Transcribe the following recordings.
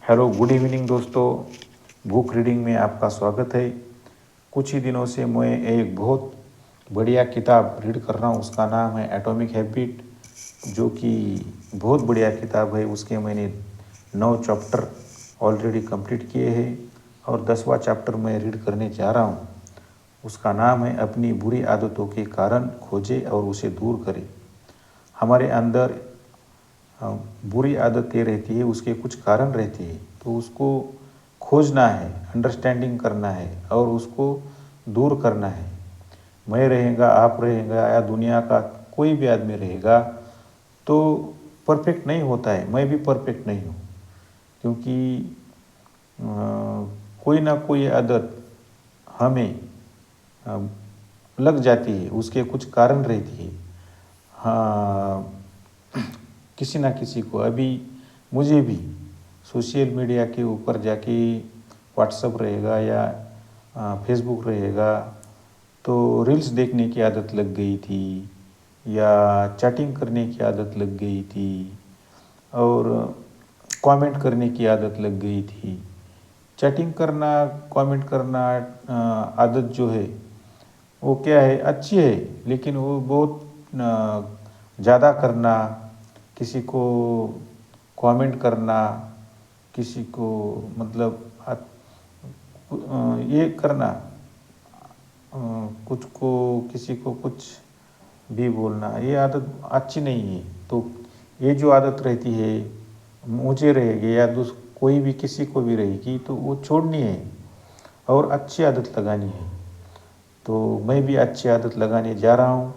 Hello, good evening दोस्तों। Book reading में आपका स्वागत है। कुछ ही दिनों से मैं एक बहुत बढ़िया किताब रीड कर रहा हूँ। उसका नाम है एटॉमिक हैबिट, जो कि बहुत बढ़िया किताब है। उसके मैंने 9 चैप्टर ऑलरेडी कंप्लीट किए हैं और 10वां चैप्टर मैं रीड करने जा रहा हूँ। उसका नाम है अपनी बुरी आदतों के कारण खोजें और उसे दूर करें। हमारे अंदर बुरी आदतें रहती है, उसके कुछ कारण रहते हैं, तो उसको खोजना है, अंडरस्टैंडिंग करना है और उसको दूर करना है। मैं रहेगा, आप रहेगा या दुनिया का कोई भी आदमी रहेगा तो परफेक्ट नहीं होता है। मैं भी परफेक्ट नहीं हूँ, क्योंकि कोई ना कोई आदत हमें लग जाती है, उसके कुछ कारण रहती है। हाँ, किसी ना किसी को, अभी मुझे भी सोशल मीडिया के ऊपर जाके व्हाट्सअप रहेगा या फेसबुक रहेगा तो रील्स देखने की आदत लग गई थी या चैटिंग करने की आदत लग गई थी और कमेंट करने की आदत लग गई थी। चैटिंग करना, कमेंट करना आदत जो है वो क्या है, अच्छी है, लेकिन वो बहुत ज़्यादा करना, किसी को कमेंट करना, किसी को मतलब ये करना, कुछ को किसी को कुछ भी बोलना, ये आदत अच्छी नहीं है। तो ये जो आदत रहती है, मुझे रहेगी या कोई भी किसी को भी रहेगी, तो वो छोड़नी है और अच्छी आदत लगानी है। तो मैं भी अच्छी आदत लगाने जा रहा हूँ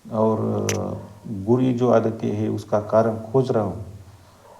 और बुरी जो आदतें हैं उसका कारण खोज रहा हूँ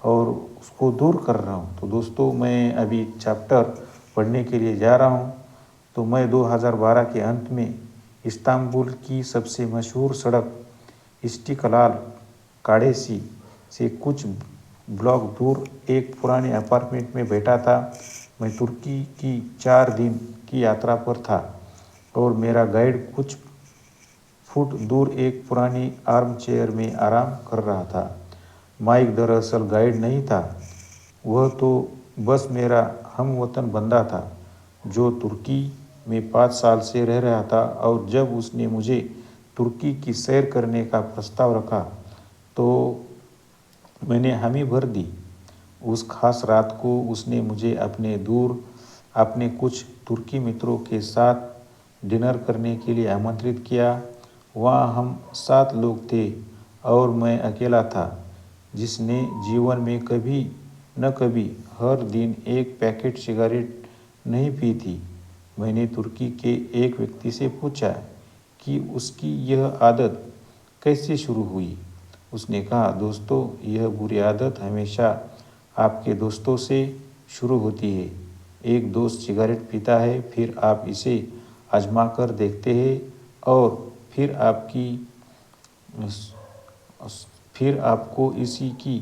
और उसको दूर कर रहा हूँ। तो दोस्तों, मैं अभी चैप्टर पढ़ने के लिए जा रहा हूँ। तो मैं 2012 के अंत में इस्तांबुल की सबसे मशहूर सड़क इस्तिक्लाल काडेसी से कुछ ब्लॉक दूर एक पुराने अपार्टमेंट में बैठा था। मैं तुर्की की 4 दिन की यात्रा पर था और मेरा गाइड कुछ फुट दूर एक पुरानी आर्म चेयर में आराम कर रहा था। माइक दरअसल गाइड नहीं था, वह तो बस मेरा हमवतन बंदा था जो तुर्की में 5 साल से रह रहा था। और जब उसने मुझे तुर्की की सैर करने का प्रस्ताव रखा तो मैंने हामी भर दी। उस खास रात को उसने मुझे अपने कुछ तुर्की मित्रों के साथ डिनर करने के लिए आमंत्रित किया। वहाँ हम 7 लोग थे और मैं अकेला था जिसने जीवन में कभी न कभी हर दिन एक पैकेट सिगरेट नहीं पी थी। मैंने तुर्की के एक व्यक्ति से पूछा कि उसकी यह आदत कैसे शुरू हुई। उसने कहा, दोस्तों, यह बुरी आदत हमेशा आपके दोस्तों से शुरू होती है। एक दोस्त सिगरेट पीता है, फिर आप इसे आजमा कर देखते हैं और फिर आपको इसी की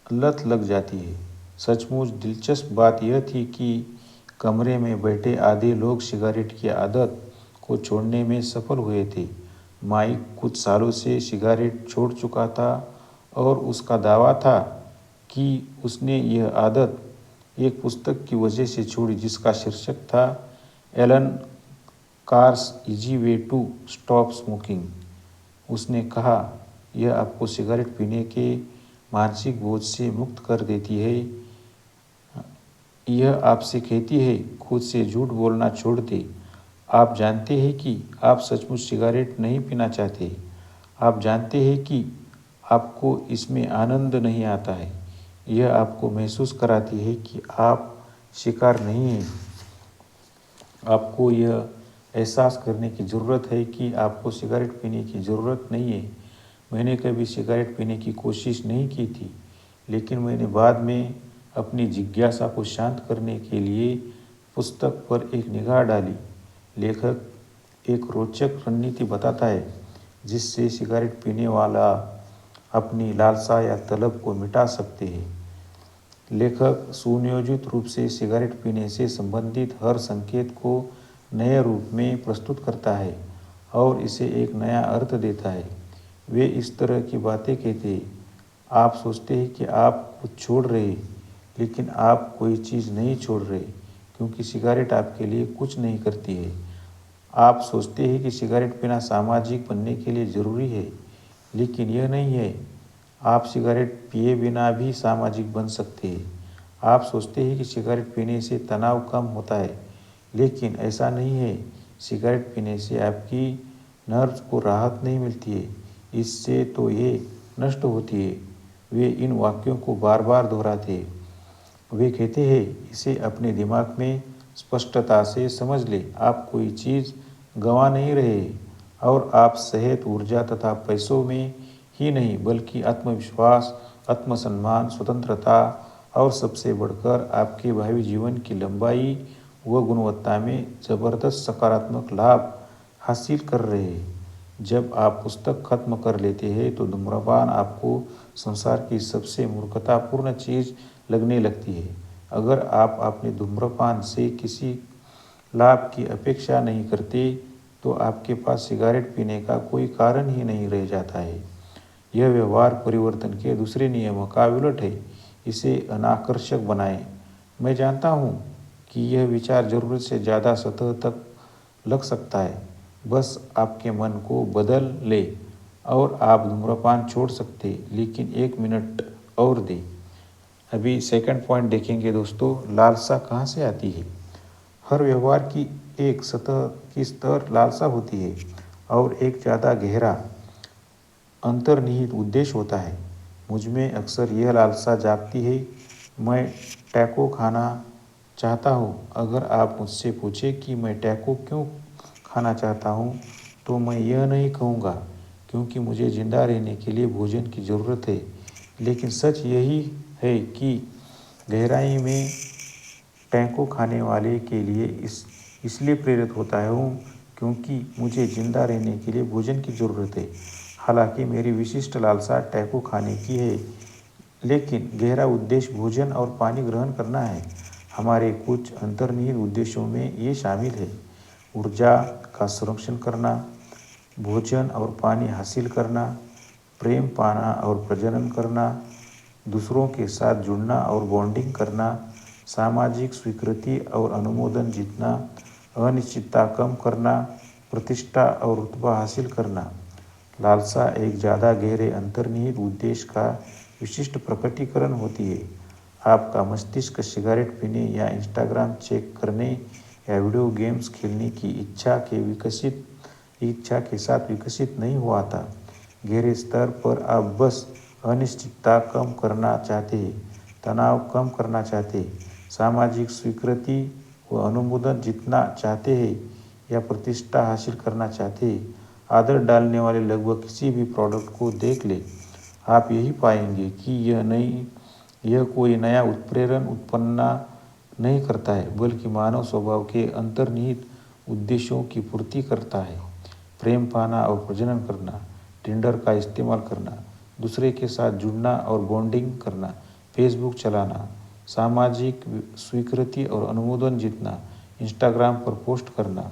लत लग जाती है। सचमुच दिलचस्प बात यह थी कि कमरे में बैठे आधे लोग सिगरेट की आदत को छोड़ने में सफल हुए थे। माइक कुछ सालों से सिगरेट छोड़ चुका था और उसका दावा था कि उसने यह आदत एक पुस्तक की वजह से छोड़ी जिसका शीर्षक था Allen Carr's easy way to stop smoking. उसने कहा, यह आपको सिगरेट पीने के मानसिक बोझ से मुक्त कर देती है। यह आपसे कहती है, खुद से झूठ बोलना छोड़ दे। आप जानते हैं कि आप सचमुच सिगरेट नहीं पीना चाहते। आप जानते हैं कि आपको इसमें आनंद नहीं आता है। यह आपको महसूस कराती है कि आप शिकार नहीं हैं। आपको यह एहसास करने की ज़रूरत है कि आपको सिगरेट पीने की ज़रूरत नहीं है। मैंने कभी सिगरेट पीने की कोशिश नहीं की थी, लेकिन मैंने बाद में अपनी जिज्ञासा को शांत करने के लिए पुस्तक पर एक निगाह डाली। लेखक एक रोचक रणनीति बताता है जिससे सिगरेट पीने वाला अपनी लालसा या तलब को मिटा सकते हैं। लेखक सुनियोजित रूप से सिगरेट पीने से संबंधित हर संकेत को नए रूप में प्रस्तुत करता है और इसे एक नया अर्थ देता है। वे इस तरह की बातें कहते हैं, आप सोचते हैं कि आप कुछ छोड़ रहे हैं, लेकिन आप कोई चीज़ नहीं छोड़ रहे क्योंकि सिगरेट आपके लिए कुछ नहीं करती है। आप सोचते हैं कि सिगरेट पीना सामाजिक बनने के लिए ज़रूरी है, लेकिन यह नहीं है। आप सिगरेट पिए बिना भी सामाजिक बन सकते हैं। आप सोचते हैं कि सिगरेट पीने से तनाव कम होता है, लेकिन ऐसा नहीं है। सिगरेट पीने से आपकी नर्व्स को राहत नहीं मिलती है, इससे तो ये नष्ट होती है। वे इन वाक्यों को बार बार दोहराते हैं। वे कहते हैं, इसे अपने दिमाग में स्पष्टता से समझ ले। आप कोई चीज़ गंवा नहीं रहे और आप सेहत, ऊर्जा तथा पैसों में ही नहीं बल्कि आत्मविश्वास, आत्मसम्मान, स्वतंत्रता और सबसे बढ़कर आपके भावी जीवन की लंबाई व गुणवत्ता में जबरदस्त सकारात्मक लाभ हासिल कर रहे हैं। जब आप पुस्तक खत्म कर लेते हैं तो धूम्रपान आपको संसार की सबसे मूर्खतापूर्ण चीज़ लगने लगती है। अगर आप अपने धूम्रपान से किसी लाभ की अपेक्षा नहीं करते तो आपके पास सिगरेट पीने का कोई कारण ही नहीं रह जाता है। यह व्यवहार परिवर्तन के दूसरे नियमों का विलट है। इसे अनाकर्षक बनाएं। मैं जानता हूँ कि यह विचार ज़रूरत से ज़्यादा सतह तक लग सकता है। बस आपके मन को बदल ले और आप धूम्रपान छोड़ सकते, लेकिन 1 मिनट और दें। अभी सेकंड पॉइंट देखेंगे दोस्तों, लालसा कहाँ से आती है। हर व्यवहार की एक सतह की स्तर लालसा होती है और एक ज़्यादा गहरा अंतर्निहित उद्देश्य होता है। मुझ में अक्सर यह लालसा जागती है, मैं टैको खाना चाहता हूँ। अगर आप मुझसे पूछें कि मैं टैको क्यों खाना चाहता हूँ, तो मैं यह नहीं कहूँगा क्योंकि मुझे जिंदा रहने के लिए भोजन की ज़रूरत है, लेकिन सच यही है कि गहराई में टैको खाने वाले के लिए इसलिए प्रेरित होता हूँ क्योंकि मुझे जिंदा रहने के लिए भोजन की ज़रूरत है। हालांकि मेरी विशिष्ट लालसा टैको खाने की है, लेकिन गहरा उद्देश्य भोजन और पानी ग्रहण करना है। हमारे कुछ अंतर्निहित उद्देश्यों में ये शामिल है: ऊर्जा का संरक्षण करना, भोजन और पानी हासिल करना, प्रेम पाना और प्रजनन करना, दूसरों के साथ जुड़ना और बॉन्डिंग करना, सामाजिक स्वीकृति और अनुमोदन जीतना, अनिश्चितता कम करना, प्रतिष्ठा और रुतबा हासिल करना। लालसा एक ज़्यादा गहरे अंतर्निहित उद्देश्य का विशिष्ट प्रकटीकरण होती है। आपका मस्तिष्क सिगरेट पीने या इंस्टाग्राम चेक करने या वीडियो गेम्स खेलने की इच्छा के साथ विकसित नहीं हुआ था। गहरे स्तर पर आप बस अनिश्चितता कम करना चाहते हैं, तनाव कम करना चाहते हैं, सामाजिक स्वीकृति व अनुमोदन जीतना चाहते हैं या प्रतिष्ठा हासिल करना चाहते हैं। आदत डालने वाले लगभग किसी भी प्रोडक्ट को देख ले, आप यही पाएंगे कि यह कोई नया उत्प्रेरण उत्पन्न नहीं करता है, बल्कि मानव स्वभाव के अंतर्निहित उद्देश्यों की पूर्ति करता है। प्रेम पाना और प्रजनन करना, टिंडर का इस्तेमाल करना, दूसरे के साथ जुड़ना और बॉन्डिंग करना, फेसबुक चलाना, सामाजिक स्वीकृति और अनुमोदन जीतना, इंस्टाग्राम पर पोस्ट करना,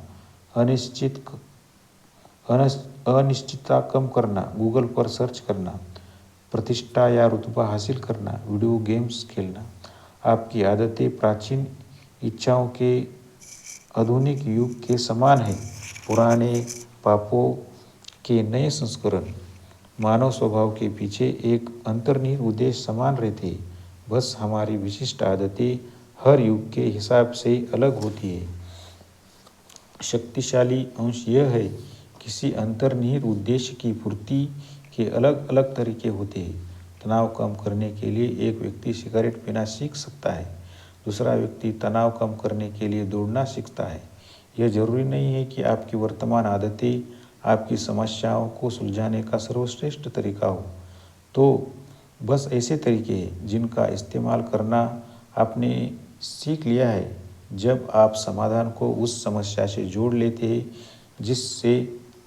अनिश्चितता कम करना, गूगल पर सर्च करना, प्रतिष्ठा या रुतबा हासिल करना, वीडियो गेम्स खेलना। आपकी आदतें प्राचीन इच्छाओं के आधुनिक युग के समान है, पुराने पापों के नए संस्करण। मानव स्वभाव के पीछे एक अंतर्निहित उद्देश्य समान रहते हैं, बस हमारी विशिष्ट आदतें हर युग के हिसाब से अलग होती है। शक्तिशाली अंश यह है, किसी अंतर्निहित उद्देश्य की पूर्ति के अलग अलग तरीके होते हैं। तनाव कम करने के लिए एक व्यक्ति सिगरेट पीना सीख सकता है, दूसरा व्यक्ति तनाव कम करने के लिए दौड़ना सीखता है। यह जरूरी नहीं है कि आपकी वर्तमान आदतें आपकी समस्याओं को सुलझाने का सर्वश्रेष्ठ तरीका हो। तो बस ऐसे तरीके हैं जिनका इस्तेमाल करना आपने सीख लिया है। जब आप समाधान को उस समस्या से जोड़ लेते हैं जिससे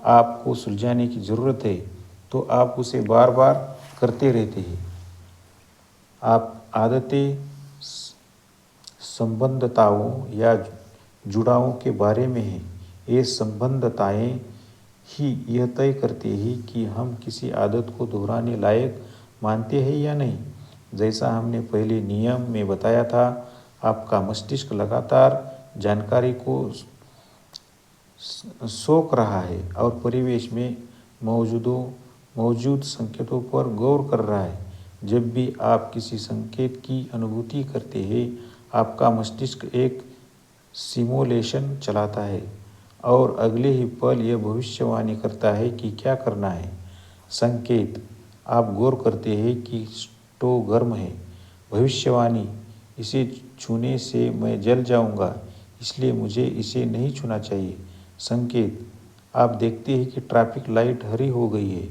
आपको सुलझाने की ज़रूरत है, तो आप उसे बार बार करते रहते हैं। आप आदतें संबंधताओं या जुड़ावों के बारे में हैं। ये संबंधताएं ही यह तय करती हैं कि हम किसी आदत को दोहराने लायक मानते हैं या नहीं। जैसा हमने पहले नियम में बताया था, आपका मस्तिष्क लगातार जानकारी को सोख रहा है और परिवेश में मौजूद संकेतों पर गौर कर रहा है। जब भी आप किसी संकेत की अनुभूति करते हैं, आपका मस्तिष्क एक सिमुलेशन चलाता है और अगले ही पल यह भविष्यवाणी करता है कि क्या करना है। संकेत, आप गौर करते हैं कि स्टोव गर्म है। भविष्यवाणी, इसे छूने से मैं जल जाऊंगा, इसलिए मुझे इसे नहीं छूना चाहिए। संकेत, आप देखते हैं कि ट्रैफिक लाइट हरी हो गई है।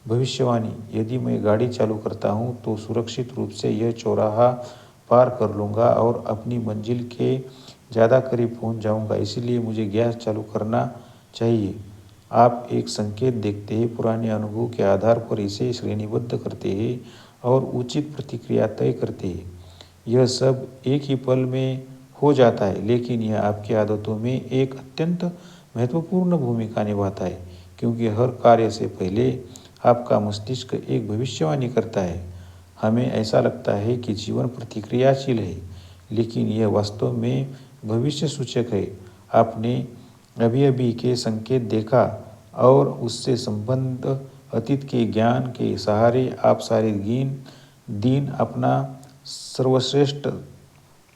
भविष्यवाणी, यदि मैं गाड़ी चालू करता हूं तो सुरक्षित रूप से यह चौराहा पार कर लूँगा और अपनी मंजिल के ज़्यादा करीब पहुंच जाऊंगा, इसलिए मुझे गैस चालू करना चाहिए। आप एक संकेत देखते हैं, पुराने अनुभव के आधार पर इसे श्रेणीबद्ध करते हैं और उचित प्रतिक्रिया तय करते हैं। यह सब एक ही पल में हो जाता है, लेकिन यह आपकी आदतों में एक अत्यंत महत्वपूर्ण भूमिका निभाता है, क्योंकि हर कार्य से पहले आपका मस्तिष्क एक भविष्यवाणी करता है। हमें ऐसा लगता है कि जीवन प्रतिक्रियाशील है, लेकिन यह वास्तव में भविष्य सूचक है। आपने अभी के संकेत देखा और उससे संबंध अतीत के ज्ञान के सहारे आप सारे दिन अपना सर्वश्रेष्ठ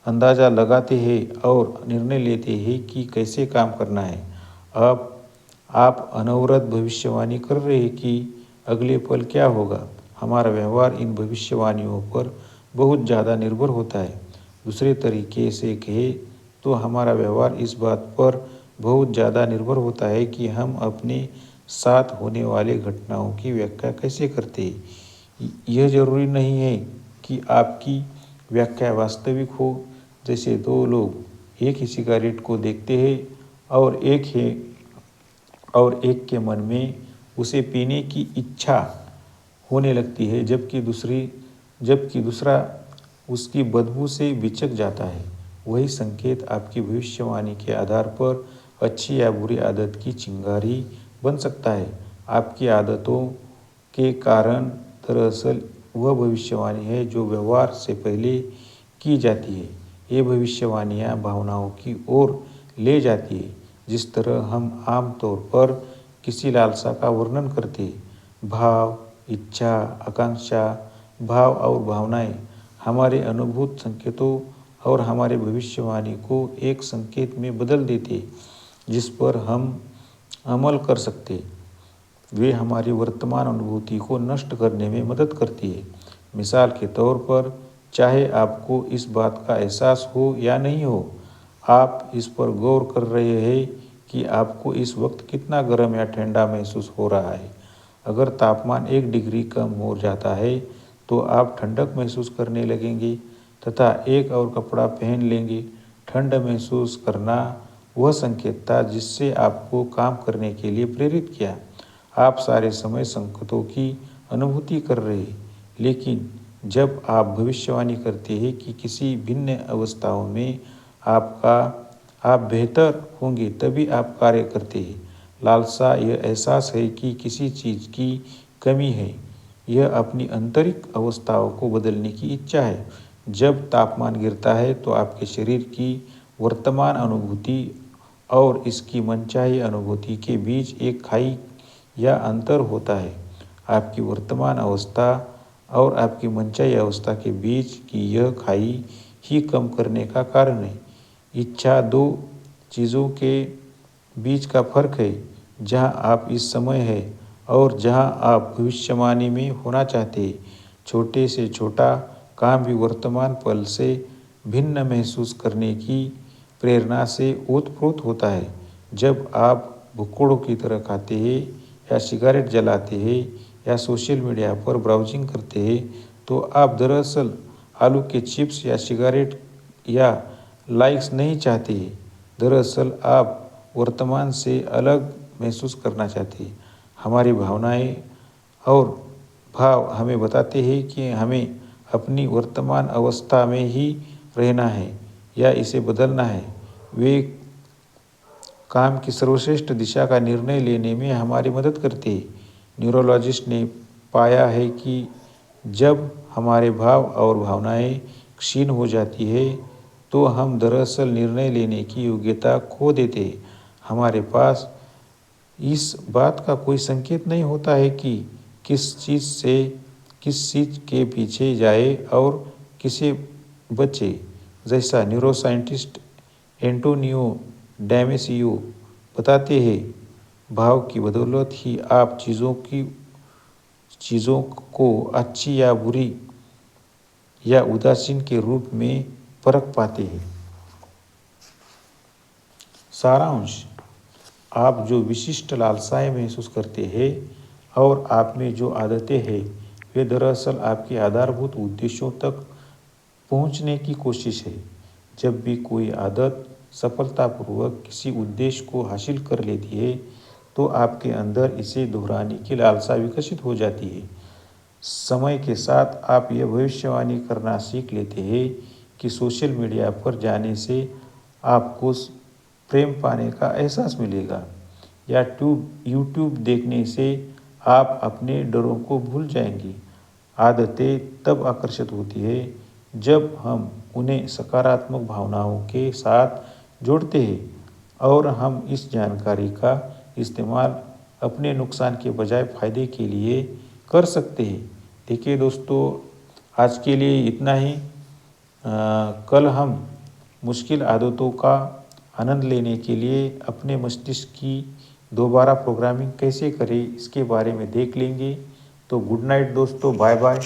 अंदाज़ा लगाते हैं और निर्णय लेते हैं कि कैसे काम करना है। अब आप अनवरत भविष्यवाणी कर रहे हैं कि अगले पल क्या होगा। हमारा व्यवहार इन भविष्यवाणियों पर बहुत ज़्यादा निर्भर होता है। दूसरे तरीके से कहें तो हमारा व्यवहार इस बात पर बहुत ज़्यादा निर्भर होता है कि हम अपने साथ होने वाले घटनाओं की व्याख्या कैसे करते हैं। यह जरूरी नहीं है कि आपकी व्याख्या वास्तविक हो। जैसे दो लोग एक ही सिगरेट को देखते हैं और एक के मन में उसे पीने की इच्छा होने लगती है, जबकि दूसरा उसकी बदबू से बिचक जाता है। वही संकेत आपकी भविष्यवाणी के आधार पर अच्छी या बुरी आदत की चिंगारी बन सकता है। आपकी आदतों के कारण दरअसल वह भविष्यवाणी है जो व्यवहार से पहले की जाती है। ये भविष्यवाणियाँ भावनाओं की ओर ले जाती है। जिस तरह हम आम तौर पर किसी लालसा का वर्णन करते हैं। भाव, इच्छा, आकांक्षा, भाव और भावनाएं हमारे अनुभूत संकेतों और हमारे भविष्यवाणी को एक संकेत में बदल देते, जिस पर हम अमल कर सकते। वे हमारी वर्तमान अनुभूति को नष्ट करने में मदद करती है। मिसाल के तौर पर, चाहे आपको इस बात का एहसास हो या नहीं हो, आप इस पर गौर कर रहे हैं कि आपको इस वक्त कितना गर्म या ठंडा महसूस हो रहा है। अगर तापमान 1 डिग्री कम हो जाता है तो आप ठंडक महसूस करने लगेंगे तथा एक और कपड़ा पहन लेंगे। ठंड महसूस करना वह संकेत था जिससे आपको काम करने के लिए प्रेरित किया। आप सारे समय संकेतों की अनुभूति कर रहे हैं, लेकिन जब आप भविष्यवाणी करते हैं कि किसी भिन्न अवस्थाओं में आप बेहतर होंगे, तभी आप कार्य करते हैं। लालसा यह एहसास है कि किसी चीज़ की कमी है। यह अपनी आंतरिक अवस्थाओं को बदलने की इच्छा है। जब तापमान गिरता है तो आपके शरीर की वर्तमान अनुभूति और इसकी मनचाही अनुभूति के बीच एक खाई या अंतर होता है। आपकी वर्तमान अवस्था और आपकी मनचाही अवस्था के बीच की यह खाई ही कम करने का कारण है। इच्छा दो चीज़ों के बीच का फर्क है, जहां आप इस समय हैं और जहां आप भविष्यवाणी में होना चाहते हैं। छोटे से छोटा काम भी वर्तमान पल से भिन्न महसूस करने की प्रेरणा से ओतप्रोत होता है। जब आप भुक्कोड़ों की तरह खाते हैं या सिगरेट जलाते हैं या सोशल मीडिया पर ब्राउजिंग करते हैं, तो आप दरअसल आलू के चिप्स या सिगरेट या लाइक्स नहीं चाहते हैं। दरअसल आप वर्तमान से अलग महसूस करना चाहते हैं। हमारी भावनाएं और भाव हमें बताते हैं कि हमें अपनी वर्तमान अवस्था में ही रहना है या इसे बदलना है। वे काम की सर्वश्रेष्ठ दिशा का निर्णय लेने में हमारी मदद करते हैं। न्यूरोलॉजिस्ट ने पाया है कि जब हमारे भाव और भावनाएं क्षीण हो जाती है तो हम दरअसल निर्णय लेने की योग्यता खो देते हैं। हमारे पास इस बात का कोई संकेत नहीं होता है कि किस चीज़ के पीछे जाए और किसे बचे। जैसा न्यूरोसाइंटिस्ट एंटोनियो डैमेसियो बताते हैं, भाव की बदौलत ही आप चीज़ों को अच्छी या बुरी या उदासीन के रूप में परख पाते हैं। सारांश: आप जो विशिष्ट लालसाएं महसूस करते हैं और आप में जो आदतें हैं, वे दरअसल आपके आधारभूत उद्देश्यों तक पहुंचने की कोशिश है। जब भी कोई आदत सफलतापूर्वक किसी उद्देश्य को हासिल कर लेती है, तो आपके अंदर इसे दोहराने की लालसा विकसित हो जाती है। समय के साथ आप यह भविष्यवाणी करना सीख लेते हैं कि सोशल मीडिया पर जाने से आपको प्रेम पाने का एहसास मिलेगा या यूट्यूब देखने से आप अपने डरों को भूल जाएंगे। आदतें तब आकर्षित होती है जब हम उन्हें सकारात्मक भावनाओं के साथ जोड़ते हैं और हम इस जानकारी का इस्तेमाल अपने नुकसान के बजाय फायदे के लिए कर सकते हैं। देखिए दोस्तों, आज के लिए इतना ही। कल हम मुश्किल आदतों का आनंद लेने के लिए अपने मस्तिष्क की दोबारा प्रोग्रामिंग कैसे करें, इसके बारे में देख लेंगे। तो गुड नाइट दोस्तों, बाय बाय।